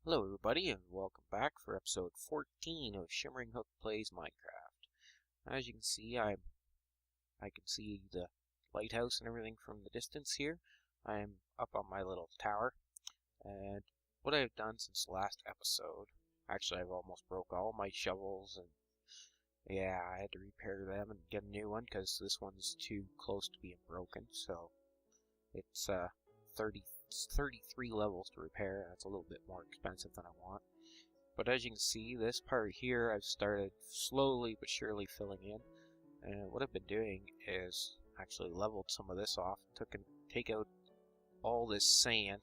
Hello everybody and welcome back for episode 14 of ShimmeringHook Plays Minecraft. As you can see, I can see the lighthouse and everything from the distance here. I am up on my little tower, and what I've done since the last episode, actually I've almost broke all my shovels, and yeah, I had to repair them and get a new one because this one's too close to being broken, so it's 33 levels to repair. That's a little bit more expensive than I want. But as you can see, this part here I've started slowly but surely filling in. And what I've been doing is actually leveled some of this off, take out all this sand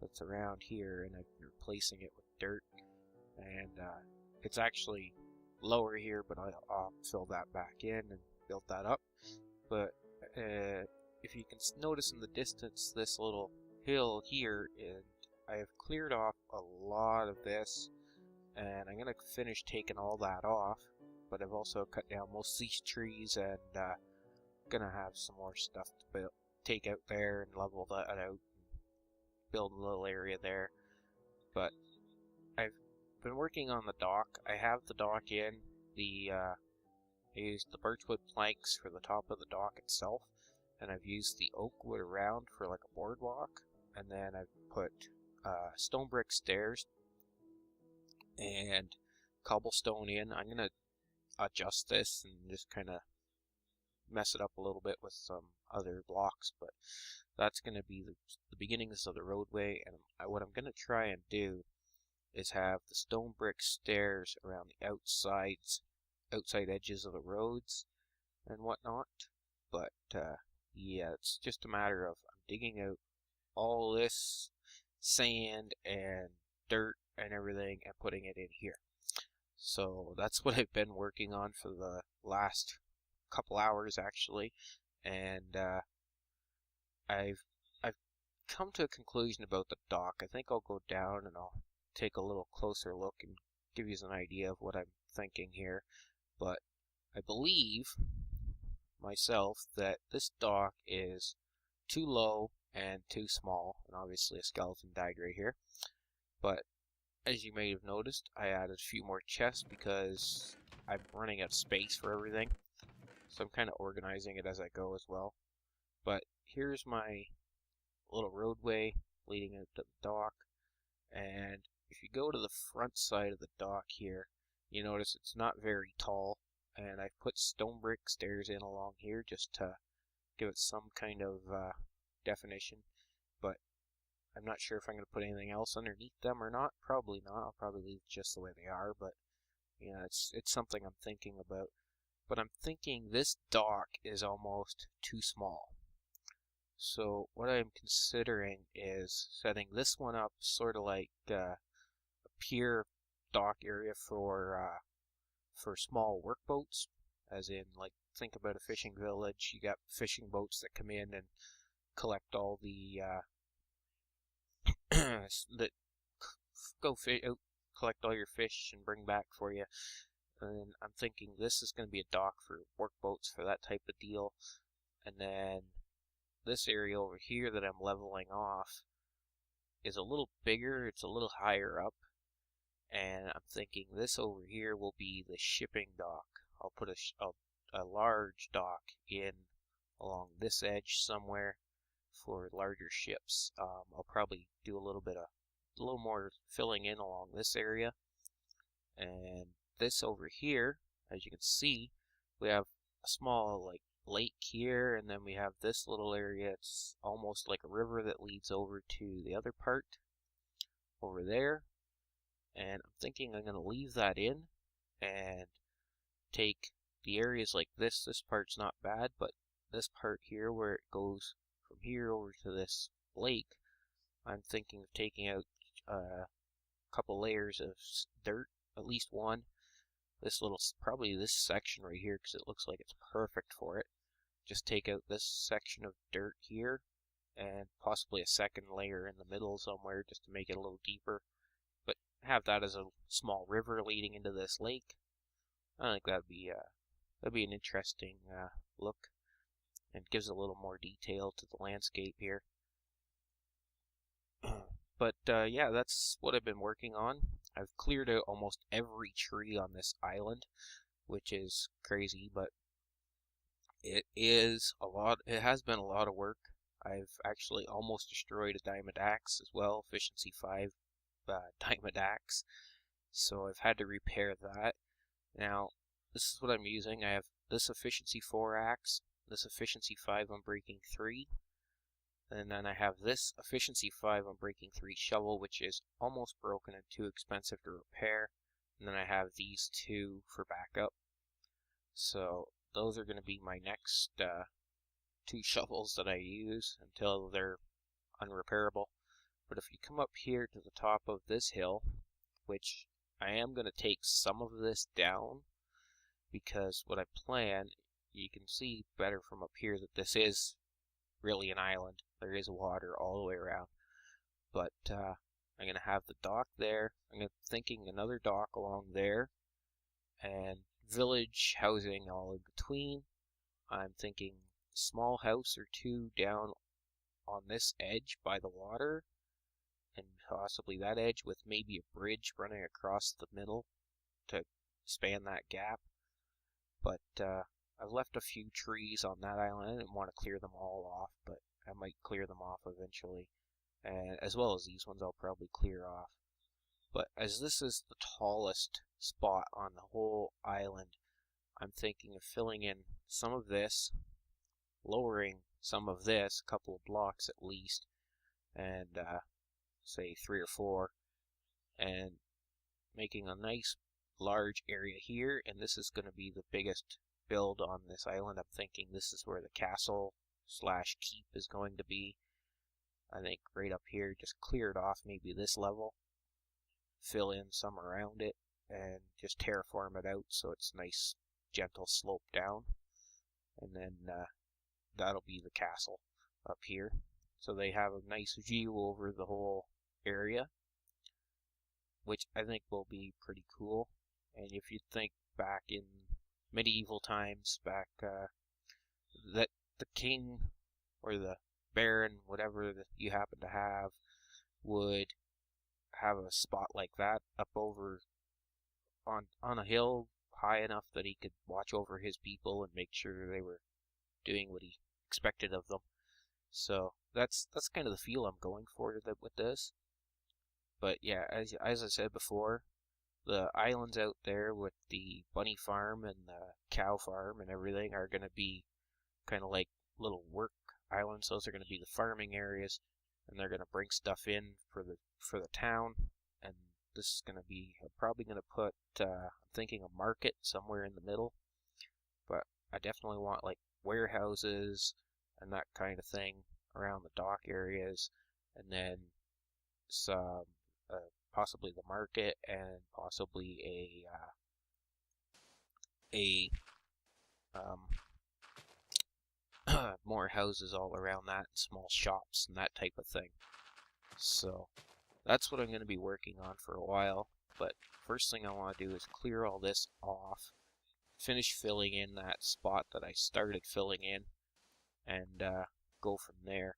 that's around here, and I'm replacing it with dirt. And it's actually lower here, but I'll fill that back in and build that up. But if you can notice in the distance, this little hill here, and I have cleared off a lot of this, and I'm gonna finish taking all that off, but I've also cut down most of these trees, and gonna have some more stuff to take out there and level that out and build a little area there. But I've been working on the dock. I have the dock in. I used the birchwood planks for the top of the dock itself, and I've used the oak wood around for like a boardwalk, and then I've put stone brick stairs and cobblestone in. I'm gonna adjust this and just kind of mess it up a little bit with some other blocks, but that's gonna be the beginnings of the roadway. And what I'm gonna try and do is have the stone brick stairs around the outside edges of the roads and whatnot. But yeah, it's just a matter of I'm digging out all this sand and dirt and everything and putting it in here. So that's what I've been working on for the last couple hours actually, and I've come to a conclusion about the dock. I think I'll go down and I'll take a little closer look and give you an idea of what I'm thinking here. But I believe myself that this dock is too low and too small, and obviously a skeleton died right here. But as you may have noticed, I added a few more chests because I'm running out of space for everything, so I'm kind of organizing it as I go as well. But here's my little roadway leading out to the dock, and if you go to the front side of the dock here, you notice it's not very tall, and I've put stone brick stairs in along here just to give it some kind of definition, but I'm not sure if I'm going to put anything else underneath them or not. Probably not. I'll probably leave it just the way they are, but yeah, it's something I'm thinking about. But I'm thinking this dock is almost too small. So what I'm considering is setting this one up sort of like a pier dock area for small workboats, as in, like, think about a fishing village. You got fishing boats that come in and collect all the that go out, collect all your fish and bring back for you. And I'm thinking this is going to be a dock for workboats for that type of deal. And then this area over here that I'm leveling off is a little bigger. It's a little higher up. And I'm thinking this over here will be the shipping dock. I'll put a large dock in along this edge somewhere for larger ships. I'll probably do a little more filling in along this area. And this over here, as you can see, we have a small like lake here, and then we have this little area. It's almost like a river that leads over to the other part over there. And I'm thinking I'm going to leave that in and take the areas like this. This part's not bad, but this part here where it goes from here over to this lake, I'm thinking of taking out a couple layers of dirt, at least one. Probably this section right here, because it looks like it's perfect for it. Just take out this section of dirt here, and possibly a second layer in the middle somewhere just to make it a little deeper. But have that as a small river leading into this lake. I think that'd be an interesting look, and gives a little more detail to the landscape here. But yeah, that's what I've been working on. I've cleared out almost every tree on this island, which is crazy, but it is a lot. It has been a lot of work. I've actually almost destroyed a diamond axe as well, efficiency 5 diamond axe. So I've had to repair that. Now, this is what I'm using. I have this efficiency 4 axe, this efficiency 5 unbreaking 3, and then I have this efficiency 5 unbreaking 3 shovel, which is almost broken and too expensive to repair. And then I have these two for backup. So those are going to be my next two shovels that I use until they're unrepairable. But if you come up here to the top of this hill, which I am going to take some of this down, because what I plan, you can see better from up here that this is really an island. There is water all the way around. But I'm going to have the dock there. I'm thinking another dock along there, and village housing all in between. I'm thinking small house or two down on this edge by the water, and possibly that edge with maybe a bridge running across the middle to span that gap. But I've left a few trees on that island. I didn't want to clear them all off, but I might clear them off eventually. And as well as these ones I'll probably clear off. But as this is the tallest spot on the whole island, I'm thinking of filling in some of this, lowering some of this, a couple of blocks at least, and say 3 or 4, and making a nice large area here. And this is going to be the biggest build on this island. I'm thinking this is where the castle slash keep is going to be. I think right up here, just clear it off, maybe this level, fill in some around it, and just terraform it out so it's nice, gentle slope down. And then that'll be the castle up here. So they have a nice view over the whole area, which I think will be pretty cool. And if you think back in medieval times, back that the king or the baron, whatever that you happen to have, would have a spot like that up over on a hill high enough that he could watch over his people and make sure they were doing what he expected of them. So that's kind of the feel I'm going for with this. But yeah, as I said before, the islands out there with the bunny farm and the cow farm and everything are going to be kind of like little work islands. Those are going to be the farming areas, and they're going to bring stuff in for the town. And this is going to be, I'm probably going to put, I'm thinking a market somewhere in the middle, but I definitely want like warehouses and that kind of thing around the dock areas, and then some possibly the market, and possibly a more houses all around that, small shops and that type of thing. So that's what I'm going to be working on for a while. But first thing I want to do is clear all this off, finish filling in that spot that I started filling in, and go from there.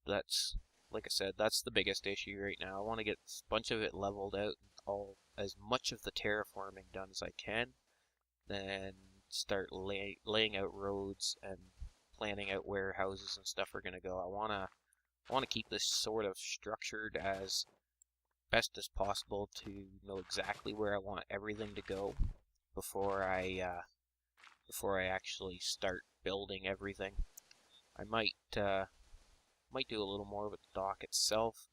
That's, like I said, that's the biggest issue right now. I want to get a bunch of it leveled out, and as much of the terraforming done as I can, then start laying out roads and planning out where houses and stuff are going to go. I want to keep this sort of structured as best as possible to know exactly where I want everything to go before I actually start building everything. I might do a little more with the dock itself,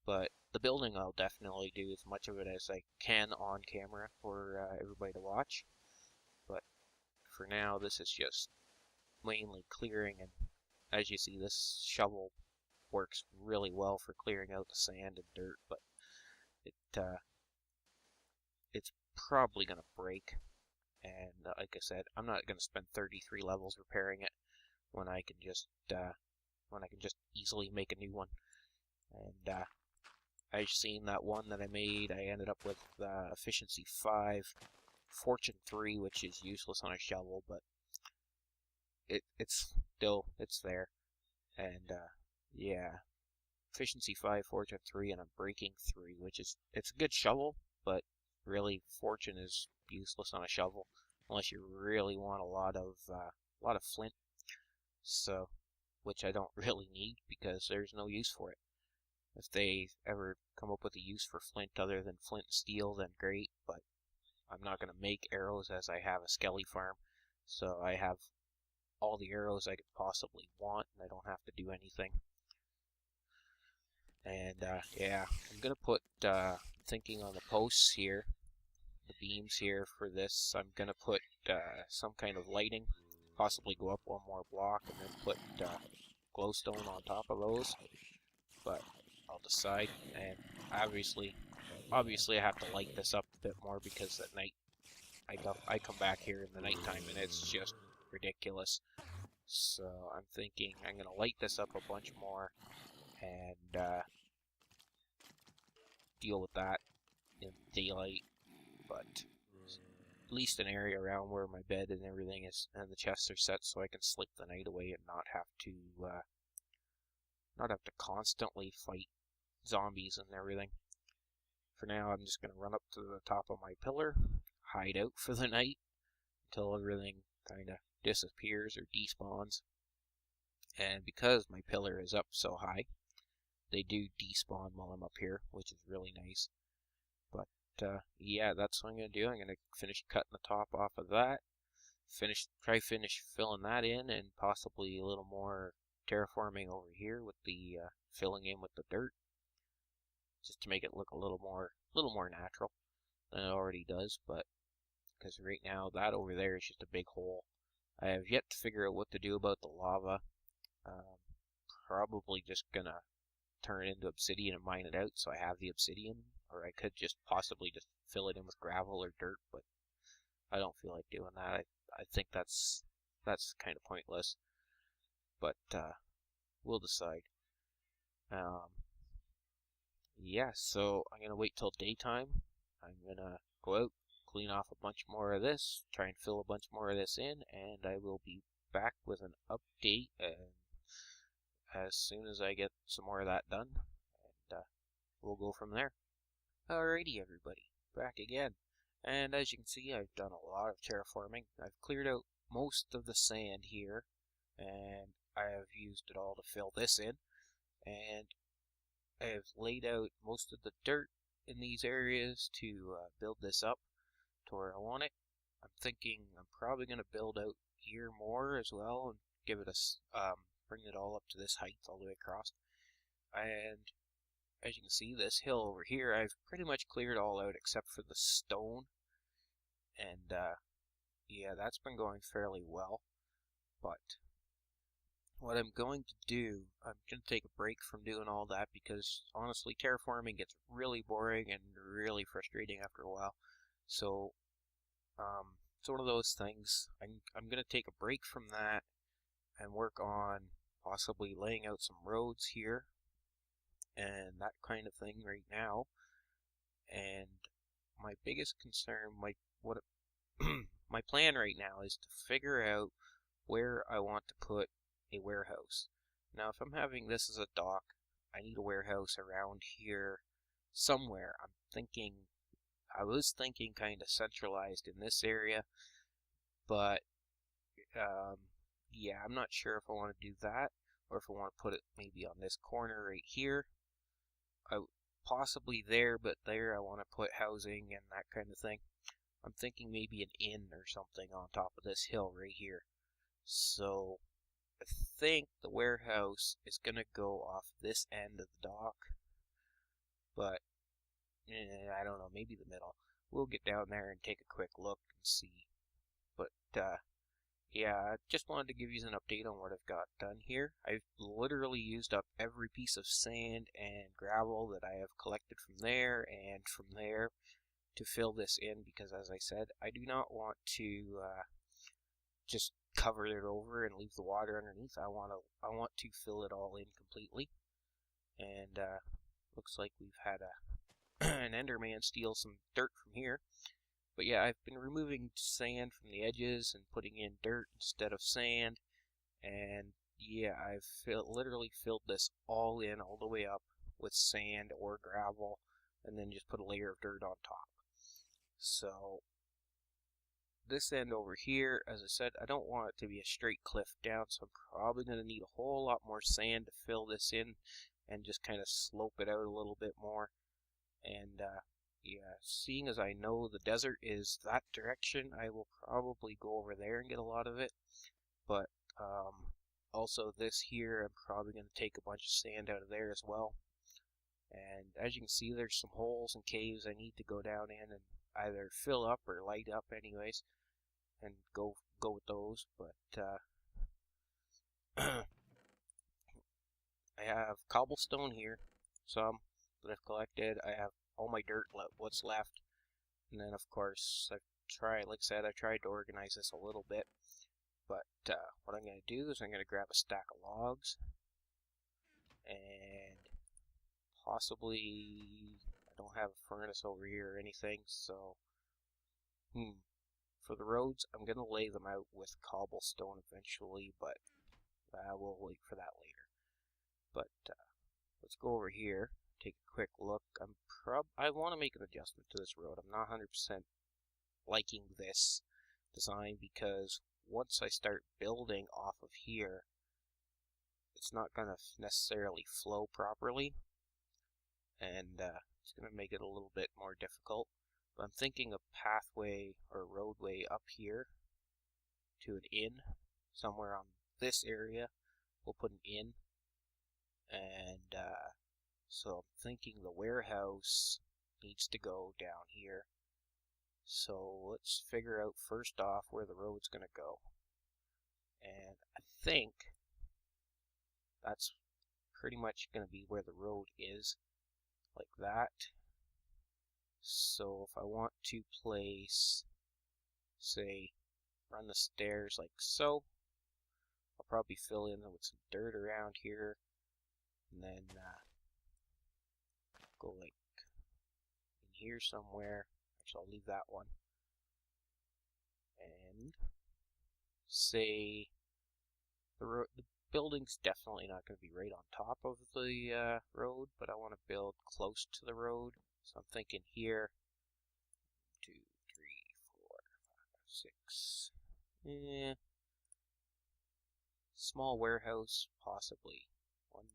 but the building I'll definitely do as much of it as I can on camera for everybody to watch. But for now, this is just mainly clearing, and as you see, this shovel works really well for clearing out the sand and dirt, but it's probably going to break. And like I said, I'm not going to spend 33 levels repairing it when I can just easily make a new one. And I've seen that one that I made. I ended up with efficiency 5, fortune 3, which is useless on a shovel, but it's there. And yeah, efficiency 5, fortune 3, and I'm breaking 3, which is, it's a good shovel, but really fortune is useless on a shovel unless you really want a lot of flint. So, which I don't really need because there's no use for it. If they ever come up with a use for flint other than flint and steel, then great, but I'm not going to make arrows as I have a skelly farm. So I have all the arrows I could possibly want, and I don't have to do anything. And yeah, I'm going to put, thinking on the posts here, the beams here for this, I'm going to put some kind of lighting, possibly go up one more block, and then put glowstone on top of those. But I'll decide, and obviously I have to light this up a bit more because at night I come back here in the nighttime and it's just ridiculous. So I'm thinking I'm gonna light this up a bunch more and deal with that in daylight, but at least an area around where my bed and everything is and the chests are set so I can sleep the night away and not have to constantly fight zombies and everything. For now, I'm just going to run up to the top of my pillar, hide out for the night until everything kind of disappears or despawns. And because my pillar is up so high, they do despawn while I'm up here, which is really nice. But yeah, that's what I'm going to do. I'm going to finish cutting the top off of that, try finish filling that in, and possibly a little more terraforming over here with the filling in with the dirt, just to make it look a little more natural than it already does. But because right now that over there is just a big hole. I have yet to figure out what to do about the lava. Probably just gonna turn it into obsidian and mine it out so I have the obsidian, or I could just possibly just fill it in with gravel or dirt, but I don't feel like doing that. I think that's kind of pointless, but we'll decide. Yeah, so I'm gonna wait till daytime. I'm gonna go out, clean off a bunch more of this, try and fill a bunch more of this in, and I will be back with an update as soon as I get some more of that done, and we'll go from there. Alrighty, everybody, back again. And as you can see, I've done a lot of terraforming. I've cleared out most of the sand here, and I have used it all to fill this in, and I have laid out most of the dirt in these areas to build this up to where I want it. I'm thinking I'm probably going to build out here more as well and give it bring it all up to this height all the way across. And as you can see, this hill over here, I've pretty much cleared all out except for the stone. And yeah, that's been going fairly well. But what I'm going to do, I'm going to take a break from doing all that because honestly terraforming gets really boring and really frustrating after a while. So it's one of those things. I'm going to take a break from that and work on possibly laying out some roads here and that kind of thing right now. And my biggest concern, my plan right now is to figure out where I want to put a warehouse. Now, if I'm having this as a dock, I need a warehouse around here somewhere. I was thinking kind of centralized in this area, but yeah, I'm not sure if I want to do that or if I want to put it maybe on this corner right here. Possibly there, but there I want to put housing and that kind of thing. I'm thinking maybe an inn or something on top of this hill right here. So I think the warehouse is going to go off this end of the dock, but I don't know, maybe the middle. We'll get down there and take a quick look and see. But yeah, I just wanted to give you an update on what I've got done here. I've literally used up every piece of sand and gravel that I have collected from there and from there to fill this in because, as I said, I do not want to just cover it over and leave the water underneath. I want to fill it all in completely. And looks like we've had an Enderman steal some dirt from here. But yeah, I've been removing sand from the edges and putting in dirt instead of sand. And yeah, I've literally filled this all in all the way up with sand or gravel, and then just put a layer of dirt on top. So this end over here, as I said, I don't want it to be a straight cliff down, so I'm probably going to need a whole lot more sand to fill this in and just kind of slope it out a little bit more. And yeah, seeing as I know the desert is that direction, I will probably go over there and get a lot of it. But also this here, I'm probably going to take a bunch of sand out of there as well. And as you can see, there's some holes and caves I need to go down in and either fill up or light up anyways, and go with those. But I have cobblestone here, some that I've collected. I have all my dirt, what's left, and then of course I've tried, like I said, I tried to organize this a little bit. But what I'm going to do is I'm going to grab a stack of logs, and possibly, I don't have a furnace over here or anything, so for the roads, I'm going to lay them out with cobblestone eventually, but I will wait for that later. But let's go over here, take a quick look. I want to make an adjustment to this road. I'm not 100% liking this design because once I start building off of here, it's not going to necessarily flow properly, and it's going to make it a little bit more difficult. But I'm thinking a pathway or roadway up here to an inn somewhere on this area. We'll put an inn, and so I'm thinking the warehouse needs to go down here. So let's figure out first off where the road's going to go. And I think that's pretty much going to be where the road is, like that. So if I want to place, say, run the stairs like so, I'll probably fill in with some dirt around here, and then go like in here somewhere. Actually, I'll leave that one. And say the building's definitely not going to be right on top of the road, but I want to build close to the road. So I'm thinking here, 2, 3, 4, 5, 6. Small warehouse, possibly 1,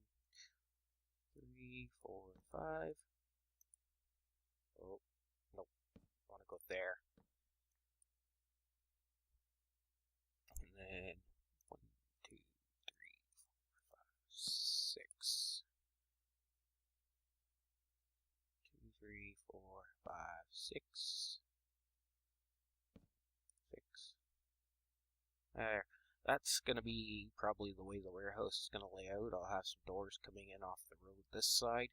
3, 4, 5. Oh, nope. I want to go there. And then 1, 2, 3, 4, 5, 6. 2, 3, 4, 5, 6. 6. There. That's going to be probably the way the warehouse is going to lay out. I'll have some doors coming in off the road this side,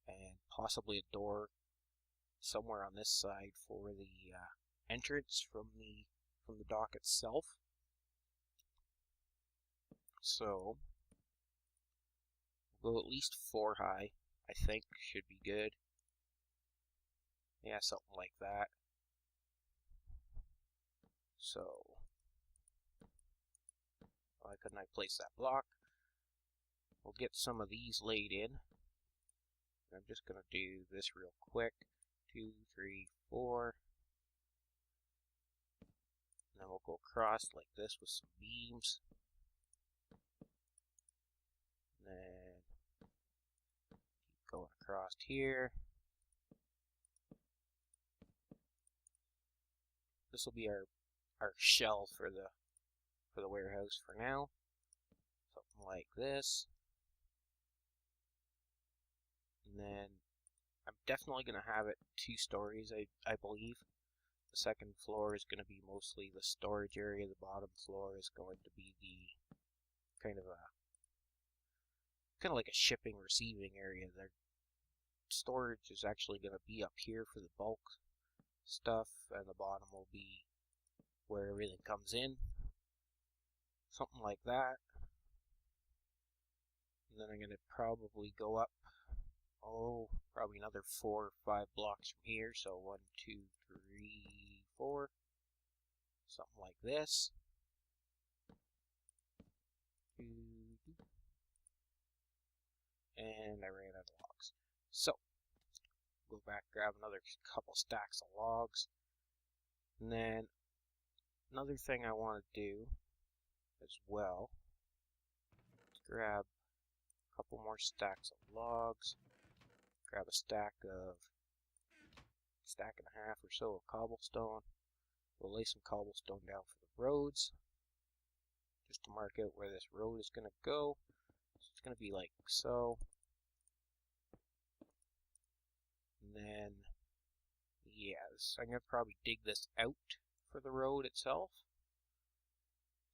and possibly a door somewhere on this side for the entrance from the dock itself. So we'll go at least 4 high, I think should be good. Yeah, something like that. So why couldn't I place that block? We'll get some of these laid in. I'm just going to do this real quick. 2, 3, 4. And then we'll go across like this with some beams. And then keep going across here. This will be our shell for the warehouse for now. Something like this. And then I'm definitely going to have it 2 stories, I believe. The second floor is going to be mostly the storage area. The bottom floor is going to be the kind of like a shipping receiving area. Their storage is actually going to be up here for the bulk stuff, and the bottom will be where everything comes in. Something like that. And then I'm going to probably go up, probably another 4 or 5 blocks from here. So 1, 2, 3, 4. Something like this. and I ran out of logs. So, go back, grab another couple stacks of logs, and then another thing I want to do as well is grab a couple more stacks of logs, grab a stack and a half or so of cobblestone. We'll lay some cobblestone down for the roads, just to mark out where this road is going to go. So it's going to be like so. And then, yes, I'm going to probably dig this out for the road itself,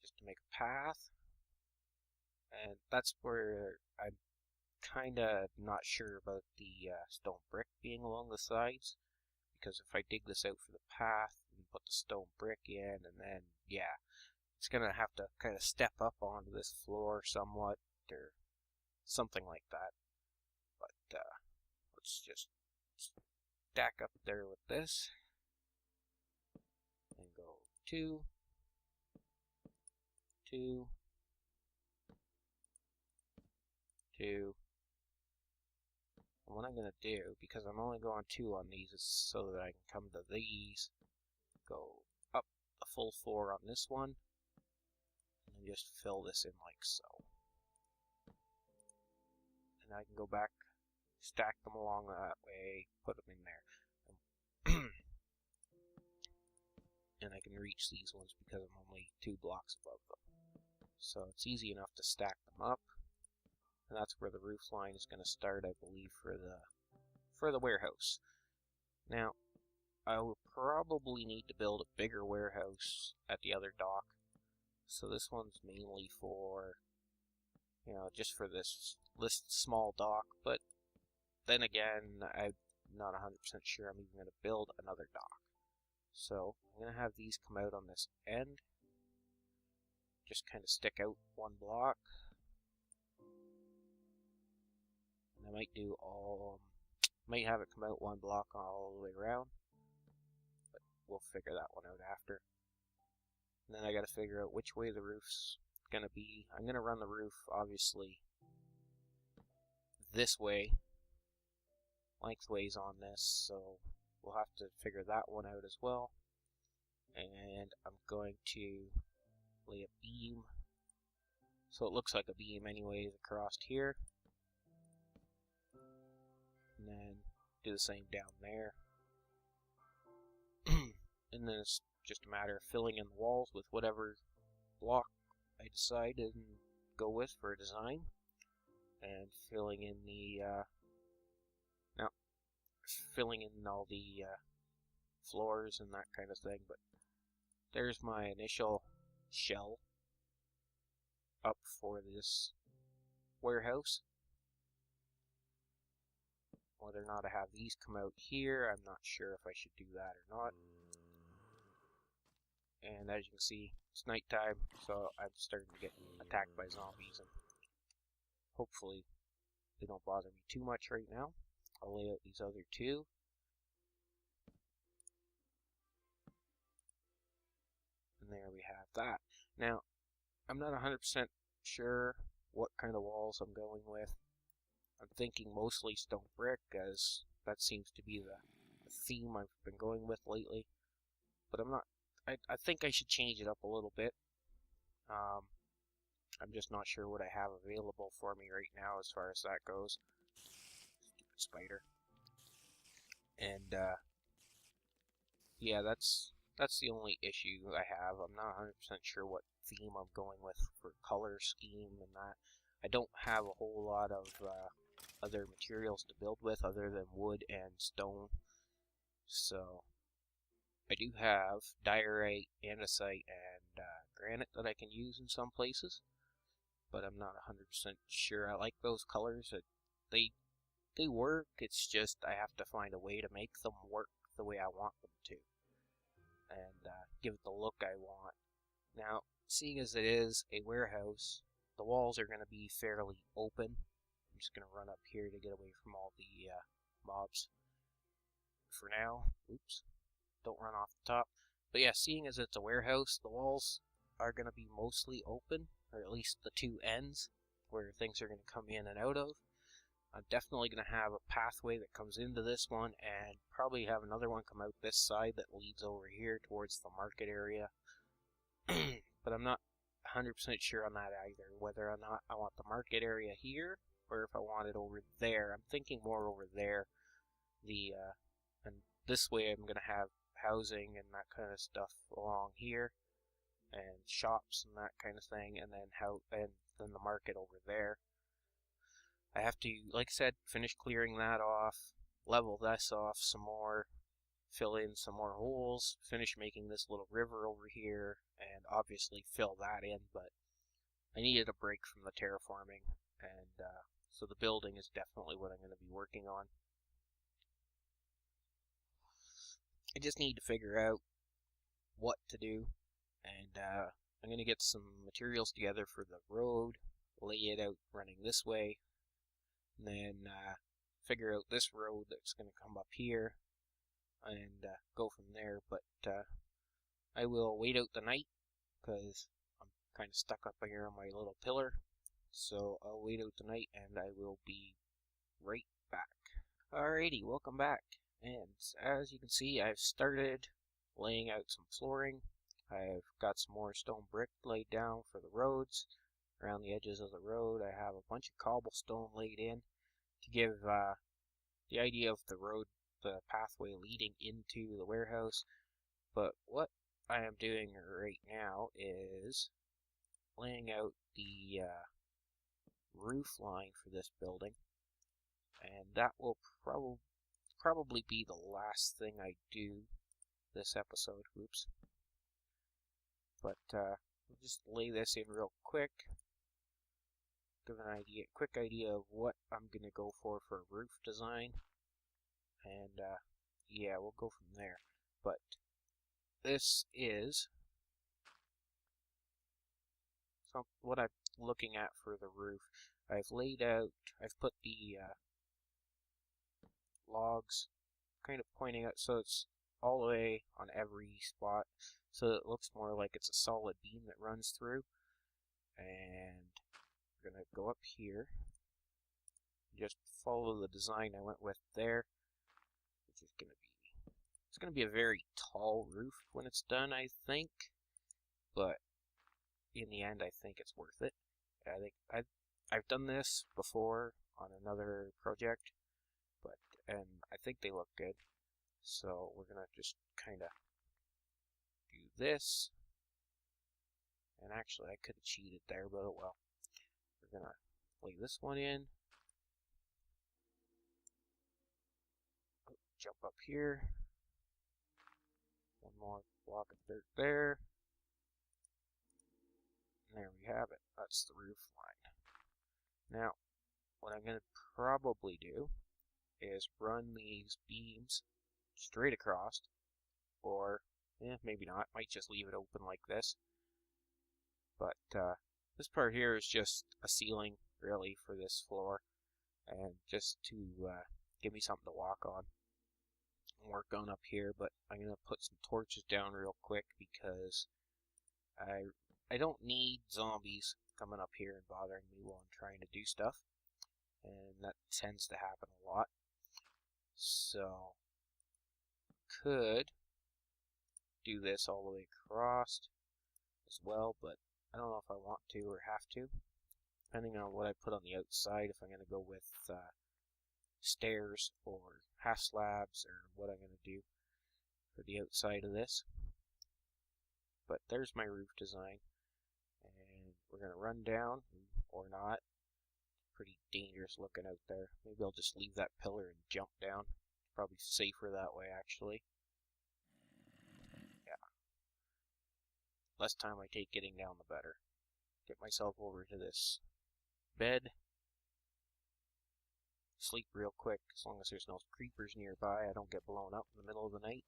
just to make a path. And that's where I'm kind of not sure about the stone brick being along the sides, because if I dig this out for the path and put the stone brick in, and then, yeah, it's going to have to kind of step up onto this floor somewhat, or something like that. But let's just stack up there with this, and go 2, 2, 2. And what I'm going to do, because I'm only going 2 on these, is so that I can come to these, go up a full 4 on this one, and then just fill this in like so. And I can go back, stack them along that way, put them in there. And I can reach these ones because I'm only 2 blocks above them. So it's easy enough to stack them up. And that's where the roof line is going to start, I believe, for the warehouse. Now, I will probably need to build a bigger warehouse at the other dock. So this one's mainly for, just for this small dock. But then again, I'm not 100% sure I'm even going to build another dock. So I'm going to have these come out on this end. Just kind of stick out 1 block. I might have it come out 1 block all the way around, but we'll figure that one out after. And then I got to figure out which way the roof's gonna be. I'm gonna run the roof, obviously, this way, lengthways on this, so we'll have to figure that one out as well. And I'm going to lay a beam, so it looks like a beam anyways across here. And then do the same down there. And then it's just a matter of filling in the walls with whatever block I decide and go with for a design. And filling in all the floors and that kind of thing. But there's my initial shell up for this warehouse. Whether or not I have these come out here, I'm not sure if I should do that or not. And as you can see, it's nighttime, so I'm starting to get attacked by zombies, and hopefully they don't bother me too much right now. I'll lay out these other 2. And there we have that. Now, I'm not 100% sure what kind of walls I'm going with. I'm thinking mostly stone brick, as that seems to be the theme I've been going with lately. But I'm not. I think I should change it up a little bit. I'm just not sure what I have available for me right now as far as that goes. Stupid spider. And yeah, that's the only issue I have. I'm not 100% sure what theme I'm going with for color scheme and that. I don't have a whole lot of other materials to build with other than wood and stone. So I do have diorite, andesite, and granite that I can use in some places, but I'm not 100% sure I like those colors. They work, it's just I have to find a way to make them work the way I want them to, and give it the look I want. Now, seeing as it is a warehouse, the walls are going to be fairly open. I'm just going to run up here to get away from all the mobs for now. Oops. Don't run off the top. But yeah, seeing as it's a warehouse, the walls are going to be mostly open, or at least the 2 ends where things are going to come in and out of. I'm definitely going to have a pathway that comes into this one, and probably have another one come out this side that leads over here towards the market area. But I'm not 100% sure on that either, whether or not I want the market area here, or if I want it over there. I'm thinking more over there. And this way I'm going to have housing and that kind of stuff along here, and shops and that kind of thing, and then the market over there. I have to, like I said, finish clearing that off, level this off some more, fill in some more holes, finish making this little river over here, and obviously fill that in, but I needed a break from the terraforming, and so the building is definitely what I'm going to be working on. I just need to figure out what to do, and I'm going to get some materials together for the road, lay it out running this way, and then figure out this road that's going to come up here, and go from there. But I will wait out the night, because I'm kind of stuck up here on my little pillar, so I'll wait out the night, and I will be right back. Alrighty, welcome back. And as you can see, I've started laying out some flooring. I've got some more stone brick laid down for the roads, around the edges of the road. I have a bunch of cobblestone laid in to give the idea of the road, the pathway leading into the warehouse. But what I am doing right now is laying out the roof line for this building, and that will probably be the last thing I do this episode. Oops. But I'll just lay this in real quick, give an quick idea of what I'm gonna go for a roof design, and yeah, we'll go from there. But this is what I'm looking at for the roof. I've put the logs kind of pointing out, so it's all the way on every spot, so it looks more like it's a solid beam that runs through. And we're gonna go up here, just follow the design I went with there, which is gonna be a very tall roof when it's done, I think, but in the end I think it's worth it. I think I've done this before on another project, and I think they look good. So we're gonna just kind of do this, and actually I could have cheated there, but oh well. We're gonna lay this one in, jump up here, one more block of dirt there, and there we have it. That's the roof line. Now, what I'm gonna probably do is run these beams straight across, or maybe not, might just leave it open like this. But this part here is just a ceiling really for this floor, and just to give me something to walk on and work on up here. But I'm gonna put some torches down real quick, because I don't need zombies coming up here and bothering me while I'm trying to do stuff, and that tends to happen a lot. So could do this all the way across as well, but I don't know if I want to or have to, depending on what I put on the outside, if I'm going to go with stairs or half slabs, or what I'm going to do for the outside of this. But there's my roof design, and we're going to run down, or not. Pretty dangerous looking out there. Maybe I'll just leave that pillar and jump down. Probably safer that way, actually. Yeah. Less time I take getting down, the better. Get myself over to this bed. Sleep real quick, as long as there's no creepers nearby. I don't get blown up in the middle of the night.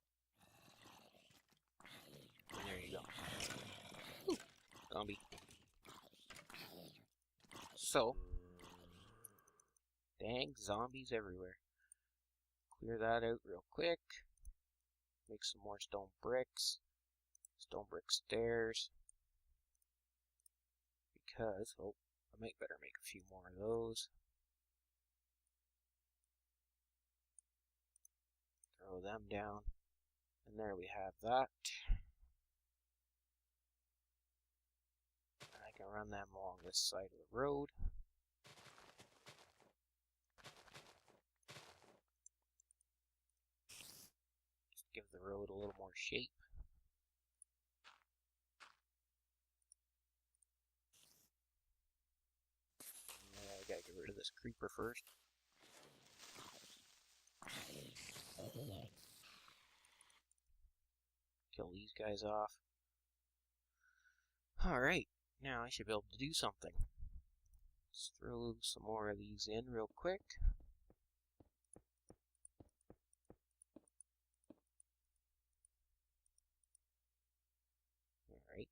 And there you go. Ooh, zombie. So, dang zombies everywhere. Clear that out real quick. Make some more stone bricks. Stone brick stairs. Because, I might better make a few more of those. throw them down. And there we have that. And I can run them along this side of the road. Just give the road a little more shape. Yeah, I gotta get rid of this creeper first. Kill these guys off. Alright, now I should be able to do something. Let's throw some more of these in real quick. Alright.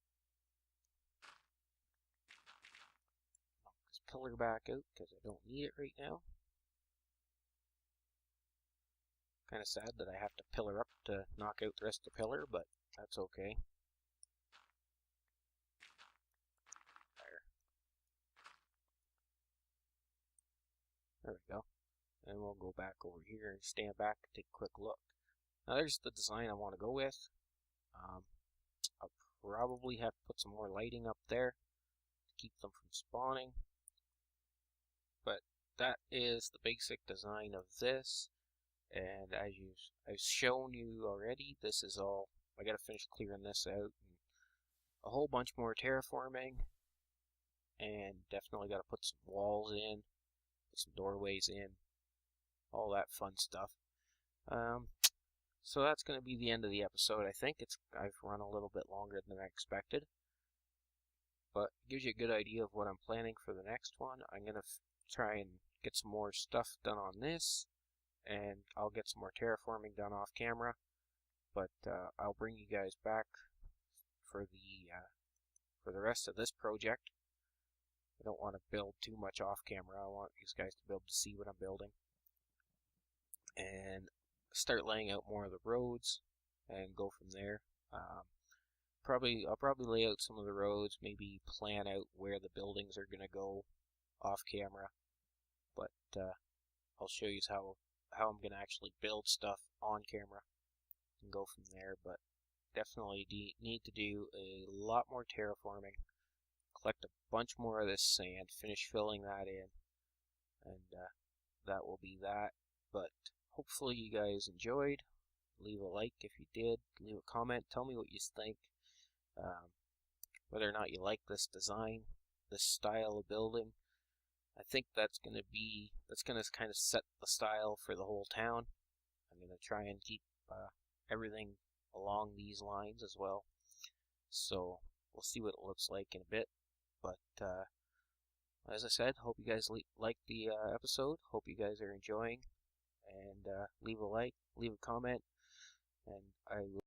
Knock this pillar back out because I don't need it right now. Kind of sad that I have to pillar up to knock out the rest of the pillar, but that's okay. There we go. And we'll go back over here and stand back and take a quick look. Now there's the design I want to go with. I'll probably have to put some more lighting up there to keep them from spawning. But that is the basic design of this. And as I've shown you already, this is all. I gotta finish clearing this out. And a whole bunch more terraforming. And definitely gotta put some walls in. Put some doorways in. All that fun stuff. So that's going to be the end of the episode, I think. I've run a little bit longer than I expected. But it gives you a good idea of what I'm planning for the next one. I'm going to try and get some more stuff done on this. And I'll get some more terraforming done off camera. But I'll bring you guys back for the rest of this project. I don't want to build too much off camera. I want these guys to be able to see what I'm building. And start laying out more of the roads and go from there. I'll probably lay out some of the roads, maybe plan out where the buildings are going to go off camera. But I'll show you how I'm going to actually build stuff on camera and go from there. But definitely need to do a lot more terraforming, collect a bunch more of this sand, finish filling that in, and that will be that. But hopefully you guys enjoyed. Leave a like if you did. Leave a comment. Tell me what you think. Whether or not you like this design, this style of building. I think that's going to kind of set the style for the whole town. I'm going to try and keep everything along these lines as well. So we'll see what it looks like in a bit. But as I said, hope you guys like the episode. Hope you guys are enjoying. And leave a like, leave a comment, and I will